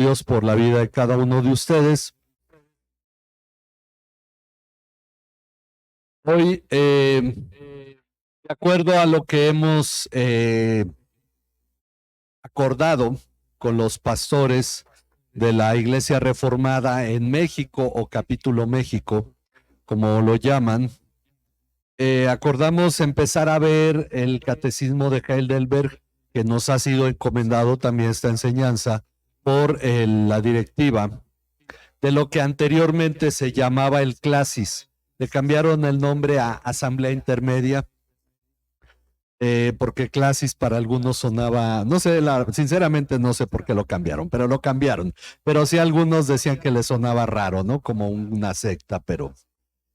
Dios por la vida de cada uno de ustedes. Hoy, de acuerdo a lo que hemos acordado con los pastores de la Iglesia Reformada en México o Capítulo México, como lo llaman, acordamos empezar a ver el Catecismo de Heidelberg, que nos ha sido encomendado también esta enseñanza por la directiva de lo que anteriormente se llamaba el Clasis. Le cambiaron el nombre a Asamblea Intermedia, porque Clasis para algunos sonaba, no sé, sinceramente no sé por qué lo cambiaron, pero lo cambiaron. Pero sí algunos decían que le sonaba raro, ¿no? Como una secta, pero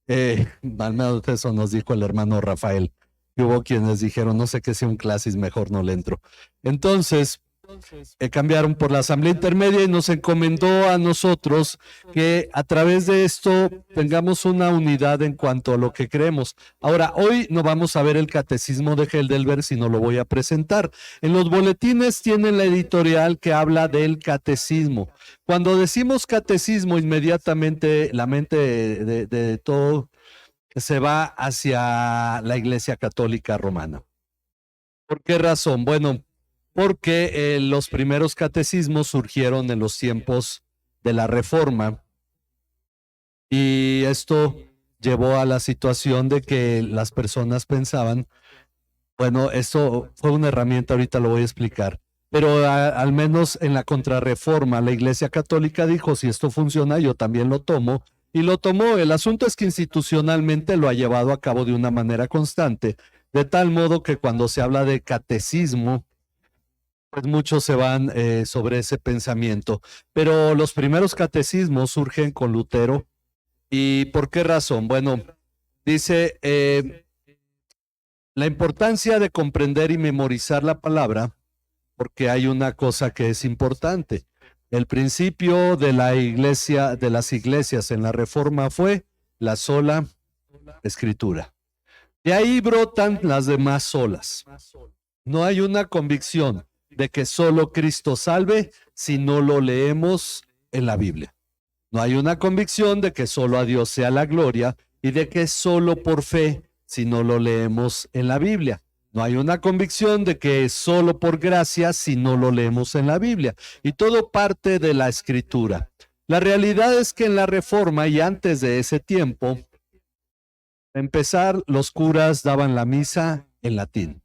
al menos eso nos dijo el hermano Rafael. Y hubo quienes dijeron, no sé qué sea un Clasis, mejor no le entro. Entonces, cambiaron por la Asamblea Intermedia y nos encomendó a nosotros que a través de esto tengamos una unidad en cuanto a lo que creemos. Ahora, hoy no vamos a ver el Catecismo de Heidelberg, sino lo voy a presentar. En los boletines tienen la editorial que habla del catecismo. Cuando decimos catecismo, inmediatamente la mente de todo se va hacia la Iglesia Católica Romana. ¿Por qué razón? Bueno, porque los primeros catecismos surgieron en los tiempos de la Reforma y esto llevó a la situación de que las personas pensaban, bueno, esto fue una herramienta, ahorita lo voy a explicar, pero al menos en la Contrarreforma la Iglesia Católica dijo, si esto funciona, yo también lo tomo, y lo tomó. El asunto es que institucionalmente lo ha llevado a cabo de una manera constante, de tal modo que cuando se habla de catecismo, pues muchos se van sobre ese pensamiento, pero los primeros catecismos surgen con Lutero. ¿Y por qué razón? Bueno, dice, la importancia de comprender y memorizar la palabra, porque hay una cosa que es importante. El principio de la iglesia, de las iglesias en la Reforma fue la sola escritura. De ahí brotan las demás solas. No hay una convicción de que solo Cristo salve si no lo leemos en la Biblia. No hay una convicción de que solo a Dios sea la gloria y de que solo por fe si no lo leemos en la Biblia. No hay una convicción de que solo por gracia si no lo leemos en la Biblia. Y todo parte de la Escritura. La realidad es que en la Reforma y antes de ese tiempo, a empezar, los curas daban la misa en latín.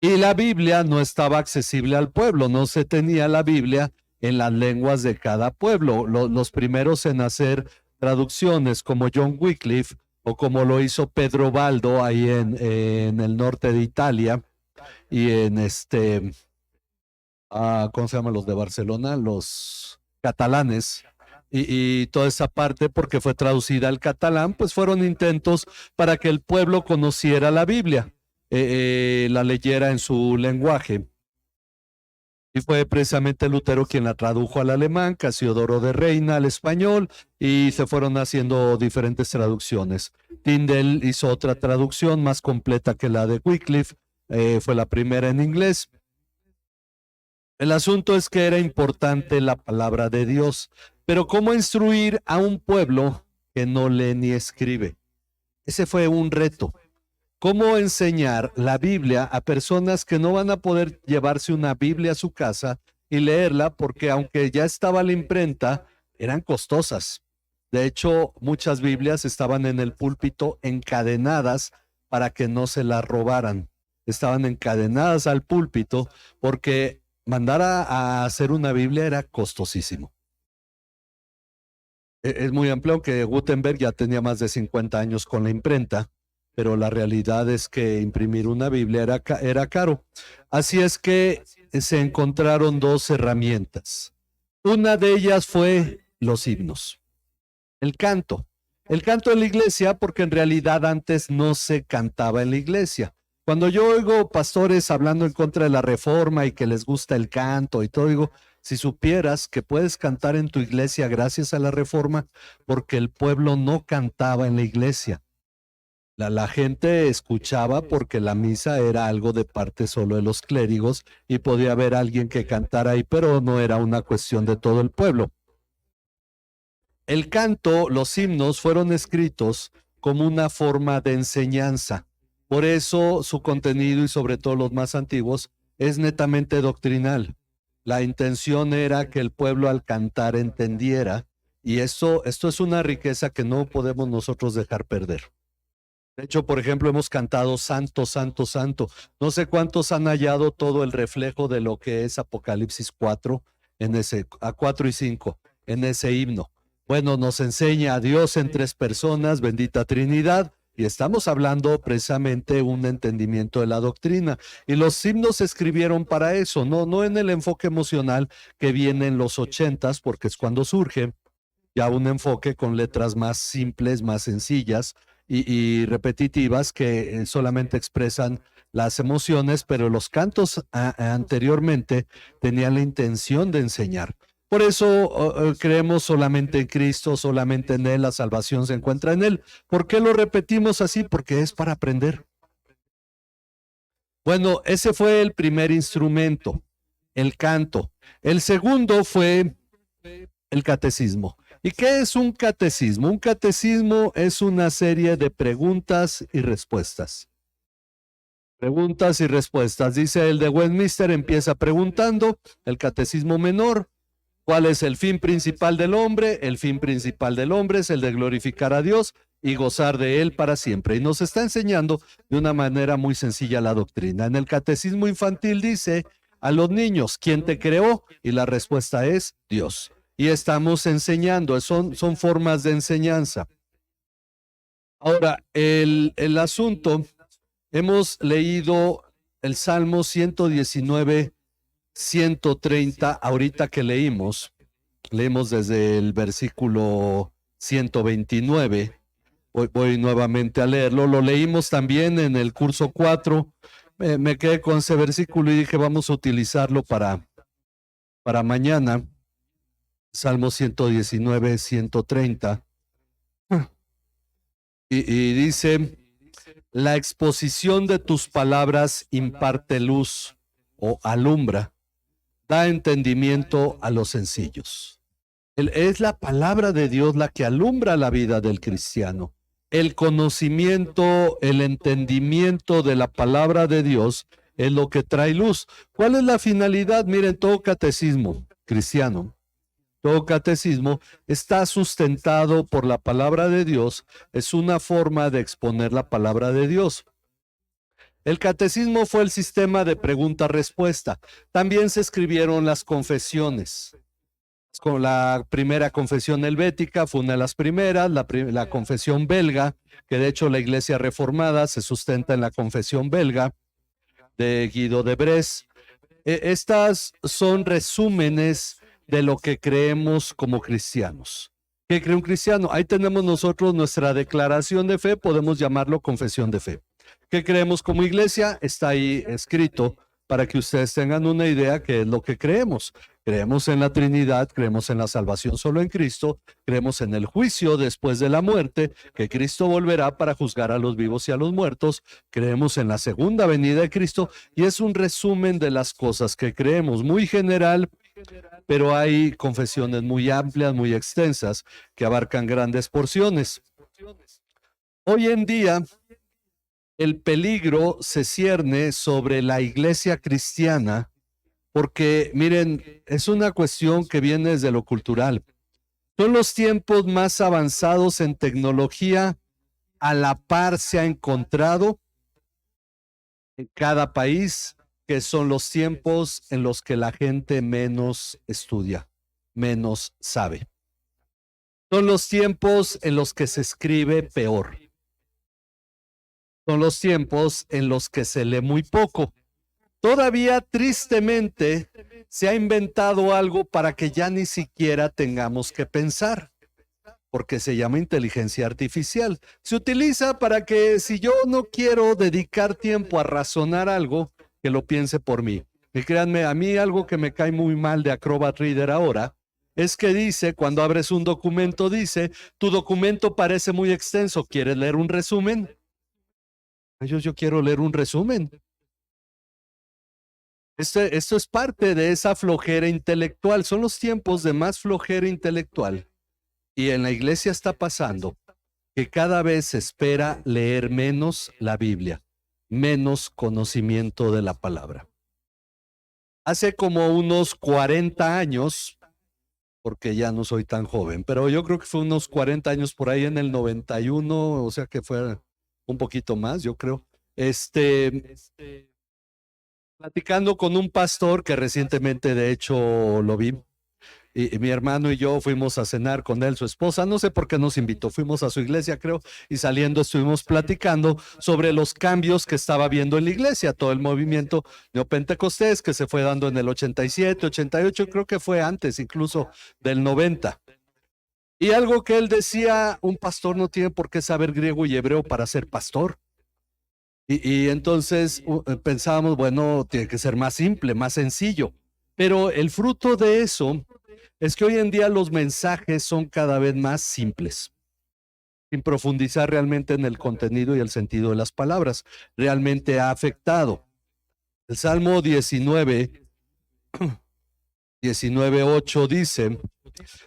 Y la Biblia no estaba accesible al pueblo, no se tenía la Biblia en las lenguas de cada pueblo. Los primeros en hacer traducciones como John Wycliffe o como lo hizo Pedro Baldo ahí en el norte de Italia y en ¿cómo se llaman los de Barcelona? Los catalanes. Y toda esa parte, porque fue traducida al catalán, pues fueron intentos para que el pueblo conociera la Biblia, la leyera en su lenguaje. Y fue precisamente Lutero quien la tradujo al alemán, Casiodoro de Reina al español, y se fueron haciendo diferentes traducciones. Tyndale hizo otra traducción más completa que la de Wycliffe, fue la primera en inglés. El asunto es que era importante la palabra de Dios, pero ¿cómo instruir a un pueblo que no lee ni escribe? Ese fue un reto. ¿Cómo enseñar la Biblia a personas que no van a poder llevarse una Biblia a su casa y leerla porque aunque ya estaba la imprenta, eran costosas? De hecho, muchas Biblias estaban en el púlpito encadenadas para que no se las robaran. Estaban encadenadas al púlpito porque mandar a hacer una Biblia era costosísimo. Es muy amplio, aunque Gutenberg ya tenía más de 50 años con la imprenta, pero la realidad es que imprimir una Biblia era caro. Así es que se encontraron dos herramientas. Una de ellas fue los himnos, el canto. El canto en la iglesia, porque en realidad antes no se cantaba en la iglesia. Cuando yo oigo pastores hablando en contra de la reforma y que les gusta el canto y todo, digo, si supieras que puedes cantar en tu iglesia gracias a la reforma, porque el pueblo no cantaba en la iglesia. La gente escuchaba porque la misa era algo de parte solo de los clérigos y podía haber alguien que cantara ahí, pero no era una cuestión de todo el pueblo. El canto, los himnos fueron escritos como una forma de enseñanza. Por eso su contenido y sobre todo los más antiguos es netamente doctrinal. La intención era que el pueblo al cantar entendiera y esto es una riqueza que no podemos nosotros dejar perder. De hecho, por ejemplo, hemos cantado Santo, Santo, Santo. No sé cuántos han hallado todo el reflejo de lo que es Apocalipsis 4 en ese, a 4 y 5 en ese himno. Bueno, nos enseña a Dios en tres personas, bendita Trinidad, y estamos hablando precisamente un entendimiento de la doctrina. Y los himnos se escribieron para eso, no en el enfoque emocional que viene en los 80s, porque es cuando surge ya un enfoque con letras más simples, más sencillas y repetitivas que solamente expresan las emociones, pero los cantos anteriormente tenían la intención de enseñar. Por eso creemos solamente en Cristo, solamente en Él, la salvación se encuentra en Él. ¿Por qué lo repetimos así? Porque es para aprender. Bueno, ese fue el primer instrumento, el canto. El segundo fue el catecismo. ¿Y qué es un catecismo? Un catecismo es una serie de preguntas y respuestas. Preguntas y respuestas. Dice el de Westminster, empieza preguntando, el catecismo menor, ¿cuál es el fin principal del hombre? El fin principal del hombre es el de glorificar a Dios y gozar de Él para siempre. Y nos está enseñando de una manera muy sencilla la doctrina. En el catecismo infantil dice a los niños, ¿quién te creó? Y la respuesta es Dios. Y estamos enseñando, son formas de enseñanza. Ahora, el asunto, hemos leído el Salmo 119, 130, ahorita que leímos desde el versículo 129, voy nuevamente a leerlo, lo leímos también en el curso 4, me quedé con ese versículo y dije vamos a utilizarlo para mañana. Salmo 119, 130. Y dice, la exposición de tus palabras imparte luz o alumbra, da entendimiento a los sencillos. Es la palabra de Dios la que alumbra la vida del cristiano. El conocimiento, el entendimiento de la palabra de Dios es lo que trae luz. ¿Cuál es la finalidad? Miren, todo catecismo cristiano, todo catecismo está sustentado por la palabra de Dios, es una forma de exponer la palabra de Dios. El catecismo fue el sistema de pregunta-respuesta. También se escribieron las confesiones. Con la primera confesión helvética fue una de las primeras, la confesión belga, que de hecho la Iglesia Reformada se sustenta en la confesión belga de Guido de Bresse. Estas son resúmenes de lo que creemos como cristianos. ¿Qué cree un cristiano? Ahí tenemos nosotros nuestra declaración de fe, podemos llamarlo confesión de fe. ¿Qué creemos como iglesia? Está ahí escrito para que ustedes tengan una idea qué es lo que creemos. Creemos en la Trinidad, creemos en la salvación solo en Cristo, creemos en el juicio después de la muerte, que Cristo volverá para juzgar a los vivos y a los muertos, creemos en la segunda venida de Cristo y es un resumen de las cosas que creemos, muy general, pero hay confesiones muy amplias, muy extensas, que abarcan grandes porciones. Hoy en día, el peligro se cierne sobre la iglesia cristiana, porque miren, es una cuestión que viene desde lo cultural. Son los tiempos más avanzados en tecnología, a la par se ha encontrado en cada país, que son los tiempos en los que la gente menos estudia, menos sabe. Son los tiempos en los que se escribe peor. Son los tiempos en los que se lee muy poco. Todavía, tristemente, se ha inventado algo para que ya ni siquiera tengamos que pensar, porque se llama inteligencia artificial. Se utiliza para que si yo no quiero dedicar tiempo a razonar algo, que lo piense por mí. Y créanme, a mí algo que me cae muy mal de Acrobat Reader ahora es que dice, cuando abres un documento, dice, tu documento parece muy extenso, ¿quieres leer un resumen? Yo quiero leer un resumen. Esto es parte de esa flojera intelectual. Son los tiempos de más flojera intelectual. Y en la iglesia está pasando que cada vez se espera leer menos la Biblia, menos conocimiento de la palabra. Hace como unos 40 años, porque ya no soy tan joven, pero yo creo que fue unos 40 años por ahí en el 91, o sea que fue un poquito más, yo creo. Platicando con un pastor que recientemente de hecho lo vi, y mi hermano y yo fuimos a cenar con él, su esposa, no sé por qué nos invitó, fuimos a su iglesia creo, y saliendo estuvimos platicando sobre los cambios que estaba viendo en la iglesia, todo el movimiento neopentecostés que se fue dando en el 87, 88, creo que fue antes incluso del 90. Y algo que él decía, un pastor no tiene por qué saber griego y hebreo para ser pastor. Y entonces pensábamos, bueno, tiene que ser más simple, más sencillo. Pero el fruto de eso es que hoy en día los mensajes son cada vez más simples, sin profundizar realmente en el contenido y el sentido de las palabras. Realmente ha afectado. El Salmo 19:8 dice,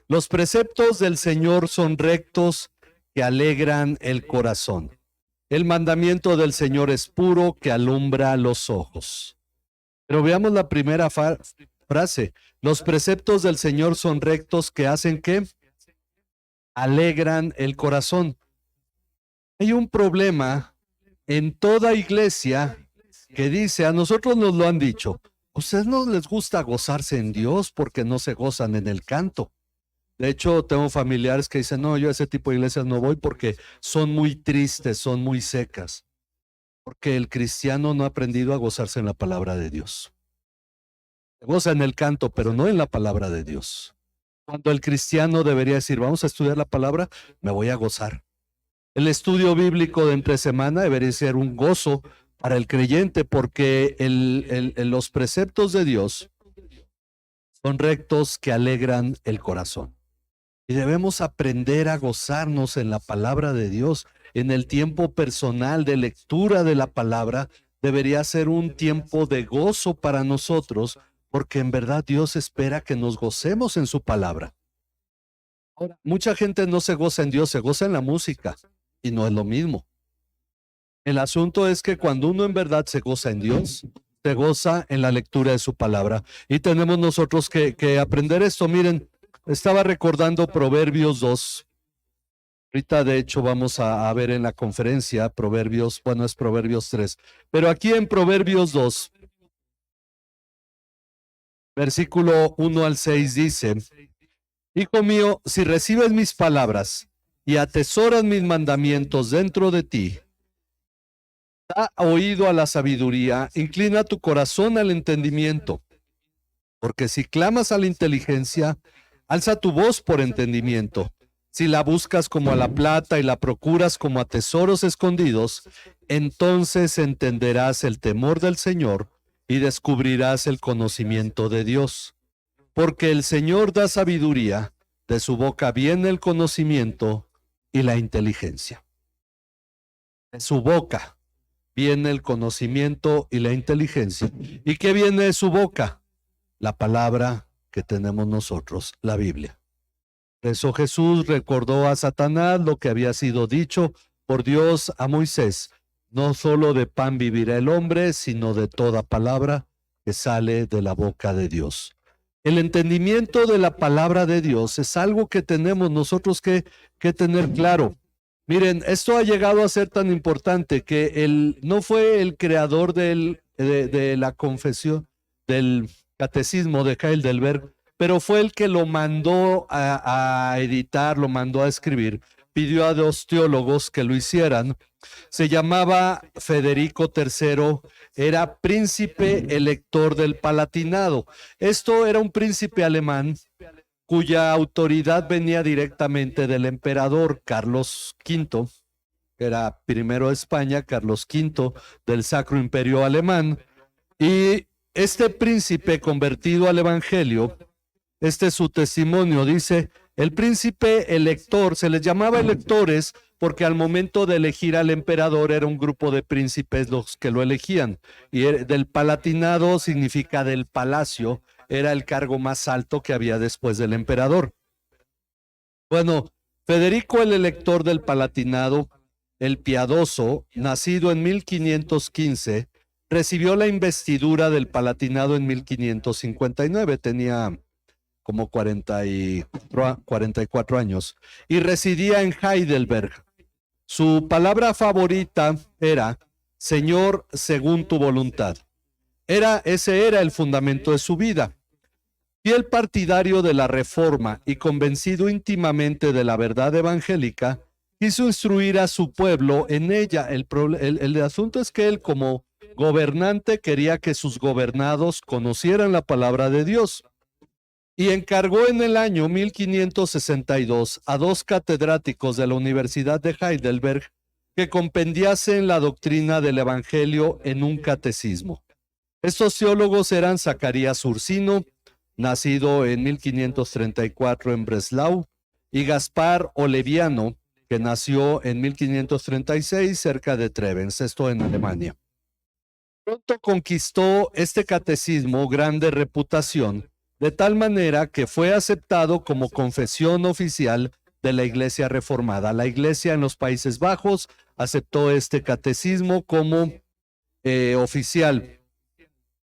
los preceptos del Señor son rectos que alegran el corazón. El mandamiento del Señor es puro que alumbra los ojos. Pero veamos la primera frase. Los preceptos del Señor son rectos que hacen que alegran el corazón. Hay un problema en toda iglesia que dice, a nosotros nos lo han dicho, ¿a ustedes no les gusta gozarse en Dios porque no se gozan en el canto? De hecho, tengo familiares que dicen, no, yo a ese tipo de iglesias no voy porque son muy tristes, son muy secas. Porque el cristiano no ha aprendido a gozarse en la palabra de Dios. Se goza en el canto, pero no en la palabra de Dios. Cuando el cristiano debería decir, vamos a estudiar la palabra, me voy a gozar. El estudio bíblico de entre semana debería ser un gozo para el creyente, porque los preceptos de Dios son rectos que alegran el corazón. Y debemos aprender a gozarnos en la palabra de Dios. En el tiempo personal de lectura de la palabra, debería ser un tiempo de gozo para nosotros, porque en verdad Dios espera que nos gocemos en su palabra. Ahora, mucha gente no se goza en Dios, se goza en la música, y no es lo mismo. El asunto es que cuando uno en verdad se goza en Dios, se goza en la lectura de su palabra. Y tenemos nosotros que aprender esto. Miren, estaba recordando Proverbios 2. Ahorita, de hecho, vamos a ver en la conferencia Proverbios, bueno, es Proverbios 3. Pero aquí en Proverbios 2, versículo 1 al 6 dice, hijo mío, si recibes mis palabras y atesoras mis mandamientos dentro de ti, da oído a la sabiduría, inclina tu corazón al entendimiento, porque si clamas a la inteligencia, alza tu voz por entendimiento. Si la buscas como a la plata y la procuras como a tesoros escondidos, entonces entenderás el temor del Señor y descubrirás el conocimiento de Dios. Porque el Señor da sabiduría, de su boca viene el conocimiento y la inteligencia. De su boca viene el conocimiento y la inteligencia. ¿Y qué viene de su boca? La palabra que tenemos nosotros, la Biblia. Por eso Jesús recordó a Satanás lo que había sido dicho por Dios a Moisés. No solo de pan vivirá el hombre, sino de toda palabra que sale de la boca de Dios. El entendimiento de la palabra de Dios es algo que tenemos nosotros que tener claro. Miren, esto ha llegado a ser tan importante que no fue el creador de la confesión, del catecismo de Heidelberg, pero fue el que lo mandó a editar, lo mandó a escribir. Pidió a 2 teólogos que lo hicieran. Se llamaba Federico III, era príncipe elector del Palatinado. Esto era un príncipe alemán cuya autoridad venía directamente del emperador Carlos V, que era primero de España, Carlos V del Sacro Imperio Alemán. Y este príncipe convertido al Evangelio Este es su testimonio. Dice, el príncipe elector, se les llamaba electores porque al momento de elegir al emperador era un grupo de príncipes los que lo elegían. Y del palatinado significa del palacio, era el cargo más alto que había después del emperador. Bueno, Federico el elector del Palatinado, el Piadoso, nacido en 1515, recibió la investidura del Palatinado en 1559, tenía como 44 años, y residía en Heidelberg. Su palabra favorita era, Señor, según tu voluntad. Ese era el fundamento de su vida. Fiel partidario de la Reforma y convencido íntimamente de la verdad evangélica, quiso instruir a su pueblo en ella. El asunto es que él, como gobernante, quería que sus gobernados conocieran la palabra de Dios. Y encargó en el año 1562 a 2 catedráticos de la Universidad de Heidelberg que compendiasen la doctrina del Evangelio en un catecismo. Estos teólogos eran Zacarías Ursino, nacido en 1534 en Breslau, y Gaspar Oleviano, que nació en 1536 cerca de Trebens, esto en Alemania. Pronto conquistó este catecismo grande reputación, de tal manera que fue aceptado como confesión oficial de la Iglesia Reformada. La Iglesia en los Países Bajos aceptó este catecismo como oficial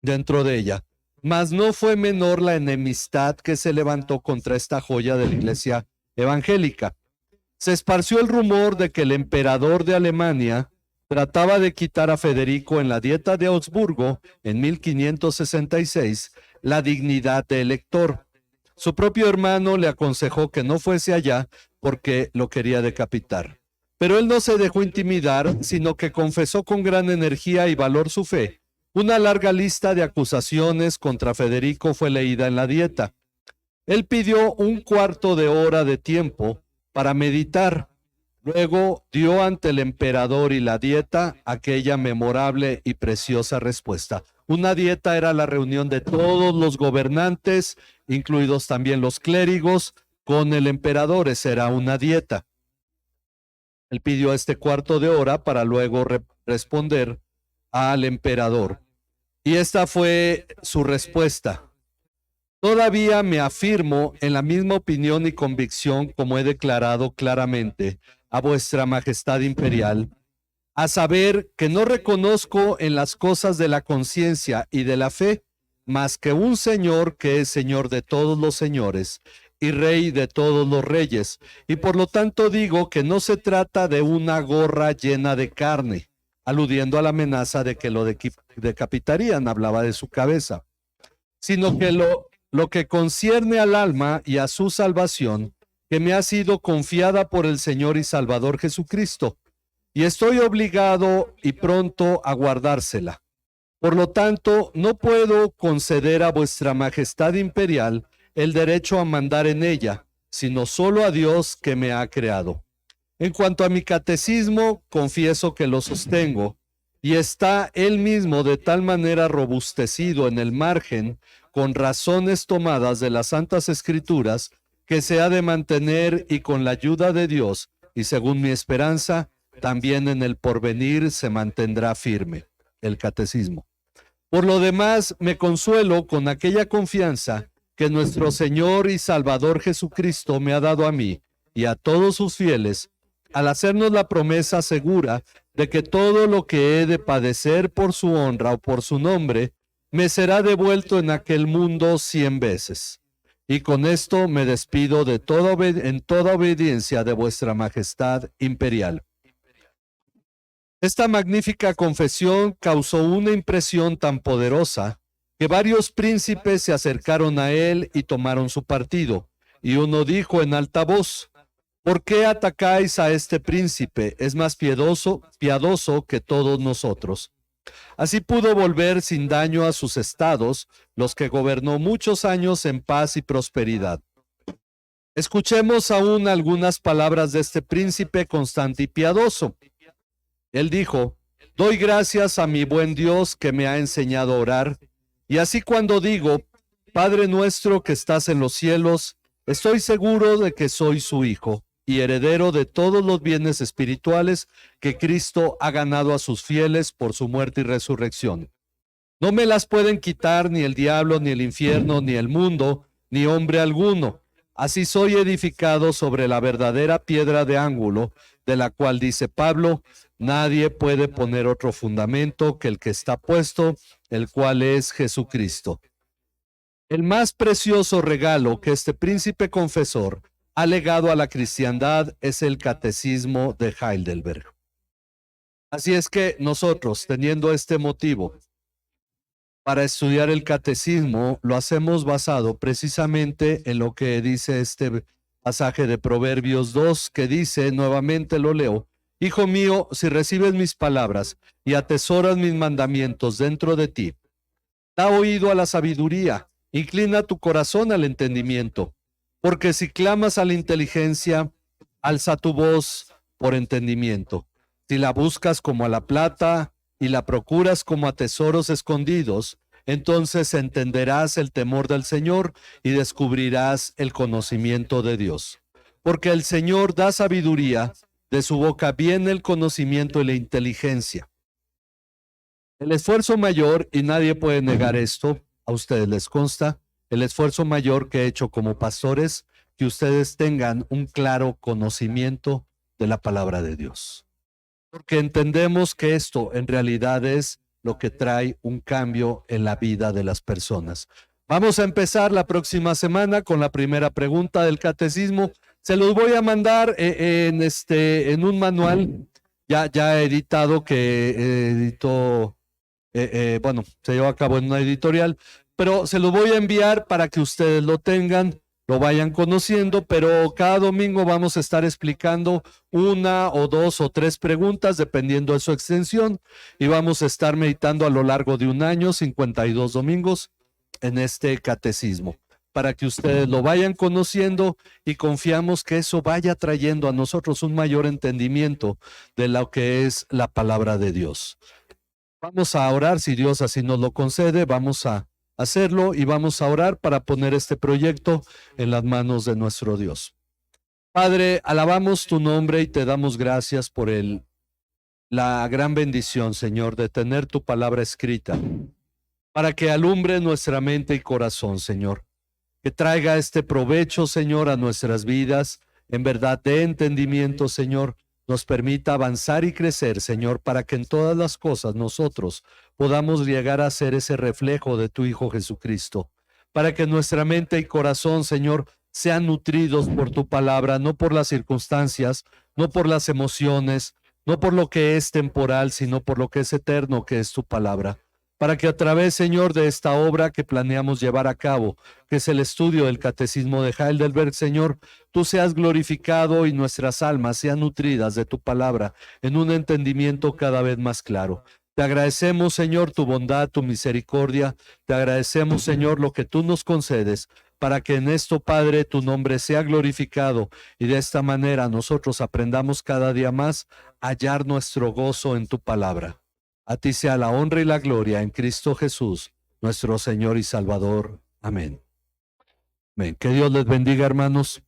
dentro de ella. Mas no fue menor la enemistad que se levantó contra esta joya de la Iglesia evangélica. Se esparció el rumor de que el emperador de Alemania trataba de quitar a Federico en la Dieta de Augsburgo en 1566 la dignidad de elector. Su propio hermano le aconsejó que no fuese allá porque lo quería decapitar. Pero él no se dejó intimidar, sino que confesó con gran energía y valor su fe. Una larga lista de acusaciones contra Federico fue leída en la Dieta. Él pidió un cuarto de hora de tiempo para meditar. Luego dio ante el emperador y la Dieta aquella memorable y preciosa respuesta. Una Dieta era la reunión de todos los gobernantes, incluidos también los clérigos, con el emperador. Esa era una Dieta. Él pidió este cuarto de hora para luego responder al emperador. Y esta fue su respuesta. Todavía me afirmo en la misma opinión y convicción como he declarado claramente a vuestra majestad imperial, a saber que no reconozco en las cosas de la conciencia y de la fe más que un Señor que es Señor de todos los señores y Rey de todos los reyes, y por lo tanto digo que no se trata de una gorra llena de carne, aludiendo a la amenaza de que lo decapitarían, hablaba de su cabeza, sino que lo que concierne al alma y a su salvación, que me ha sido confiada por el Señor y Salvador Jesucristo, y estoy obligado y pronto a guardársela. Por lo tanto, no puedo conceder a vuestra majestad imperial el derecho a mandar en ella, sino solo a Dios que me ha creado. En cuanto a mi catecismo, confieso que lo sostengo, y está él mismo de tal manera robustecido en el margen, con razones tomadas de las Santas Escrituras, que se ha de mantener y con la ayuda de Dios, y según mi esperanza, también en el porvenir se mantendrá firme. El catecismo. Por lo demás, me consuelo con aquella confianza que nuestro Señor y Salvador Jesucristo me ha dado a mí y a todos sus fieles, al hacernos la promesa segura de que todo lo que he de padecer por su honra o por su nombre, me será devuelto en aquel mundo 100 veces. Y con esto me despido de en toda obediencia de vuestra majestad imperial. Esta magnífica confesión causó una impresión tan poderosa que varios príncipes se acercaron a él y tomaron su partido, y uno dijo en alta voz: ¿por qué atacáis a este príncipe? Es más piadoso que todos nosotros. Así pudo volver sin daño a sus estados, los que gobernó muchos años en paz y prosperidad. Escuchemos aún algunas palabras de este príncipe constante y piadoso. Él dijo: doy gracias a mi buen Dios que me ha enseñado a orar, y así cuando digo, Padre nuestro que estás en los cielos, estoy seguro de que soy su hijo y heredero de todos los bienes espirituales que Cristo ha ganado a sus fieles por su muerte y resurrección. No me las pueden quitar ni el diablo, ni el infierno, ni el mundo, ni hombre alguno. Así soy edificado sobre la verdadera piedra de ángulo, de la cual dice Pablo, nadie puede poner otro fundamento que el que está puesto, el cual es Jesucristo. El más precioso regalo que este príncipe confesor ha legado a la cristiandad es el catecismo de Heidelberg. Así es que nosotros, teniendo este motivo para estudiar el catecismo, lo hacemos basado precisamente en lo que dice este pasaje de Proverbios 2, que dice, nuevamente lo leo, Hijo mío, si recibes mis palabras y atesoras mis mandamientos dentro de ti, da oído a la sabiduría, inclina tu corazón al entendimiento, porque si clamas a la inteligencia, alza tu voz por entendimiento. Si la buscas como a la plata y la procuras como a tesoros escondidos, entonces entenderás el temor del Señor y descubrirás el conocimiento de Dios. Porque el Señor da sabiduría, de su boca viene el conocimiento y la inteligencia. El esfuerzo mayor, y nadie puede negar esto, a ustedes les consta, el esfuerzo mayor que he hecho como pastores, que ustedes tengan un claro conocimiento de la palabra de Dios. Porque entendemos que esto en realidad es lo que trae un cambio en la vida de las personas. Vamos a empezar la próxima semana con la primera pregunta del catecismo. Se los voy a mandar en un manual ya editado que editó, se llevó a cabo en una editorial, pero se lo voy a enviar para que ustedes lo tengan, lo vayan conociendo, pero cada domingo vamos a estar explicando una o dos o tres preguntas, dependiendo de su extensión, y vamos a estar meditando a lo largo de un año, 52 domingos, en este catecismo, para que ustedes lo vayan conociendo y confiamos que eso vaya trayendo a nosotros un mayor entendimiento de lo que es la palabra de Dios. Vamos a orar, si Dios así nos lo concede, vamos a hacerlo y vamos a orar para poner este proyecto en las manos de nuestro Dios. Padre, alabamos tu nombre y te damos gracias por la gran bendición, Señor, de tener tu palabra escrita, para que alumbre nuestra mente y corazón, Señor, que traiga este provecho, Señor, a nuestras vidas, en verdad de entendimiento, Señor, nos permita avanzar y crecer, Señor, para que en todas las cosas nosotros podamos llegar a ser ese reflejo de tu Hijo Jesucristo, para que nuestra mente y corazón, Señor, sean nutridos por tu palabra, no por las circunstancias, no por las emociones, no por lo que es temporal, sino por lo que es eterno, que es tu palabra. Para que a través, Señor, de esta obra que planeamos llevar a cabo, que es el estudio del Catecismo de Heidelberg, Señor, tú seas glorificado y nuestras almas sean nutridas de tu palabra en un entendimiento cada vez más claro. Te agradecemos, Señor, tu bondad, tu misericordia. Te agradecemos, Señor, lo que tú nos concedes, para que en esto, Padre, tu nombre sea glorificado y de esta manera nosotros aprendamos cada día más a hallar nuestro gozo en tu palabra. A ti sea la honra y la gloria en Cristo Jesús, nuestro Señor y Salvador. Amén. Amén. Que Dios les bendiga, hermanos.